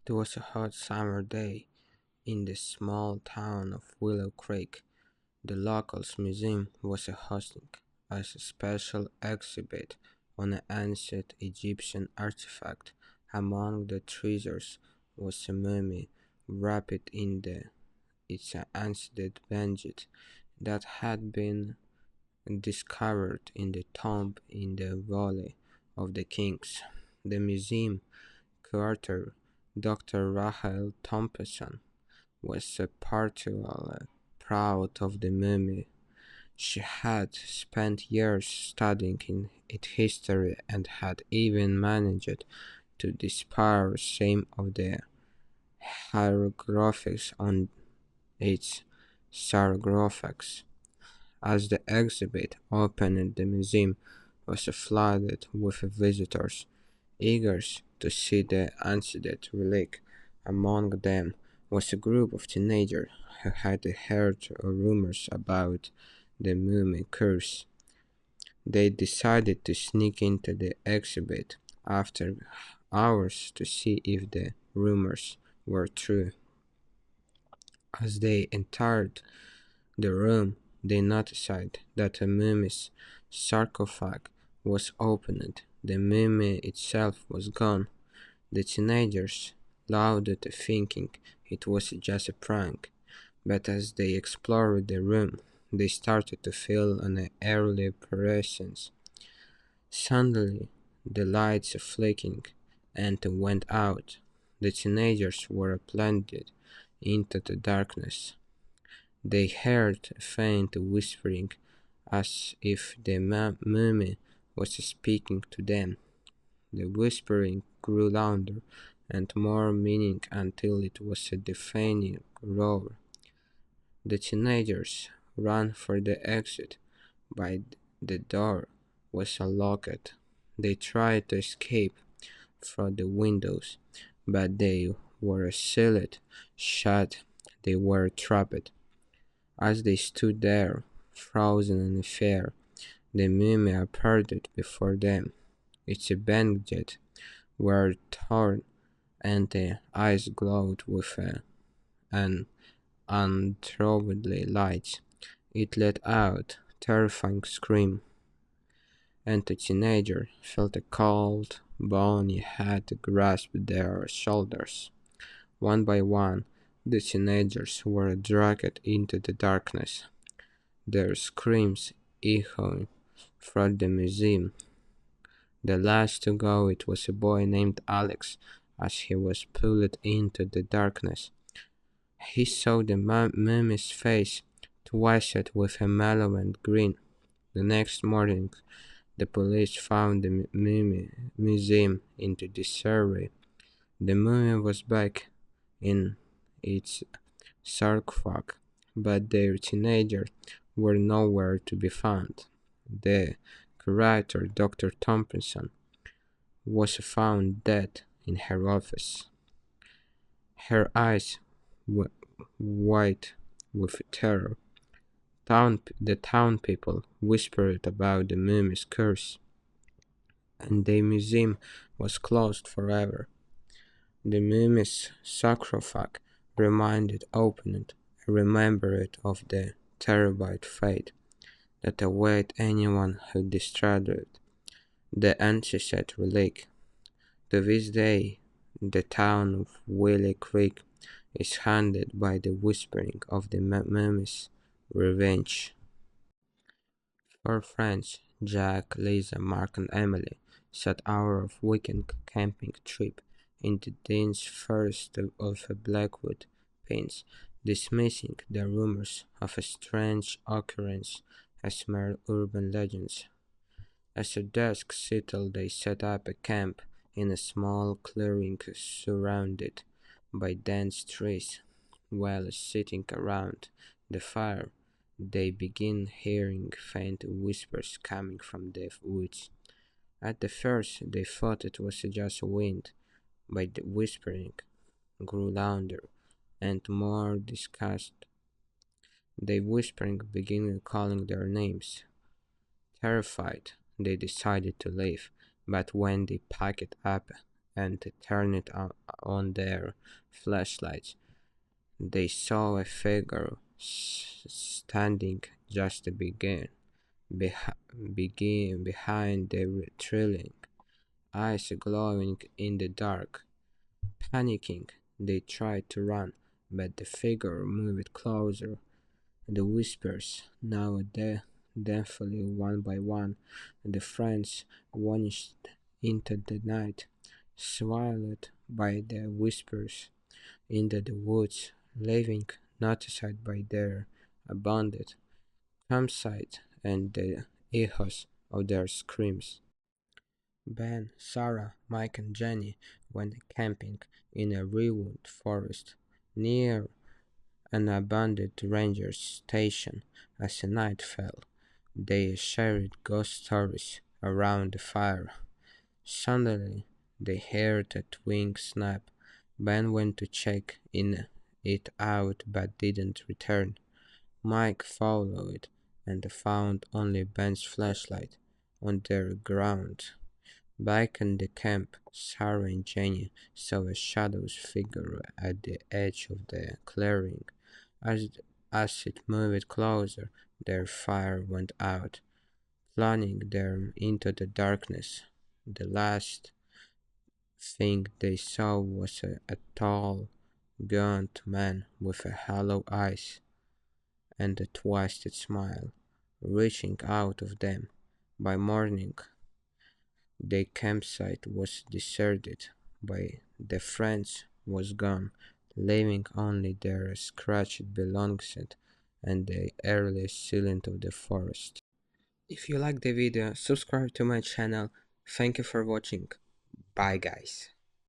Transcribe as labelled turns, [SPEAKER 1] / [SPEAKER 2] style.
[SPEAKER 1] It was a hot summer day in the small town of Willow Creek. The locals museum was hosting a special exhibit on an ancient Egyptian artifact. Among the treasures was a mummy wrapped in its ancient bandage that had been discovered in the tomb in the Valley of the Kings. The museum curator, Dr. Rahel Thompson, was particularly proud of the mummy. She had spent years studying its history and had even managed to decipher some of the hieroglyphics on its sarcophagus. As the exhibit opened, the museum was flooded with visitors, eager to see the ancient relic. Among them was a group of teenagers who had heard rumors about the mummy curse. They decided to sneak into the exhibit after hours to see if the rumors were true. As they entered the room, they noticed that a mummy's sarcophagus was opened. The mummy itself was gone. The teenagers laughed thinking it was just a prank, but as they explored the room, they started to feel an eerie presence. Suddenly, the lights flickered and went out. The teenagers were plunged into the darkness. They heard a faint whispering, as if the mummy was speaking to them. The whispering grew louder and more meaning until it was a deafening roar. The teenagers ran for the exit, but the door was unlocked. They tried to escape through the windows, but they were sealed shut. They were trapped. As they stood there, frozen in fear, the mummy appeared before them. Its bandages were torn, and the eyes glowed with an unutterable light. It let out a terrifying scream, and the teenager felt a cold, bony hand grasp their shoulders. One by one, the teenagers were dragged into the darkness, their screams echoing through the museum. The last to go it was a boy named Alex. As he was pulled into the darkness, he saw the mummy's face, twisted with a malevolent grin. The next morning, the police found the mummy museum in the disarray. The mummy was back in its sarcophagus, but their teenagers were nowhere to be found. The curator, Dr. Thompson, was found dead in her office, her eyes wide with terror. The town people whispered about the mummy's curse, and the museum was closed forever. The mummy's sarcophagus remained opened, remembered of the terrible fate that awaited anyone who destroyed the ancient relic. To this day, the town of Willow Creek is haunted by the whispering of the mummy's revenge. Four friends, Jack, Lisa, Mark, and Emily, set out of weekend camping trip in the dense forest of Blackwood Pines, dismissing the rumors of a strange occurrence as mere urban legends. As the dusk settled, they set up a camp in a small clearing surrounded by dense trees. While sitting around the fire, they began hearing faint whispers coming from the woods. At the first, they thought it was just wind, but the whispering grew louder and more disgust. The whispering began calling their names. Terrified, they decided to leave, but when they packed up and turned on their flashlights. They saw a figure standing just behind the trailing, eyes glowing in the dark. Panicking, they tried to run, but the figure moved closer. The whispers, now deathfully one by one, the friends vanished into the night, swallowed by the whispers into the woods, leaving notified by their abandoned campsite and the echoes of their screams. Ben, Sarah, Mike, and Jenny went camping in a redwood forest near an abandoned ranger station. As the night fell, they shared ghost stories around the fire. Suddenly, they heard a twig snap. Ben went to check it out but didn't return. Mike followed and found only Ben's flashlight on the ground. Back in the camp, Sarah and Jenny saw a shadows figure at the edge of the clearing. As, as it moved closer, their fire went out, plunging them into the darkness. The last thing they saw was a tall, gaunt man with a hollow eyes and a twisted smile reaching out of them. By morning, the campsite was deserted. By the friends was gone, leaving only their scratched belongings and the earliest silence of the forest. If you like the video, subscribe to my channel. Thank you for watching. Bye guys.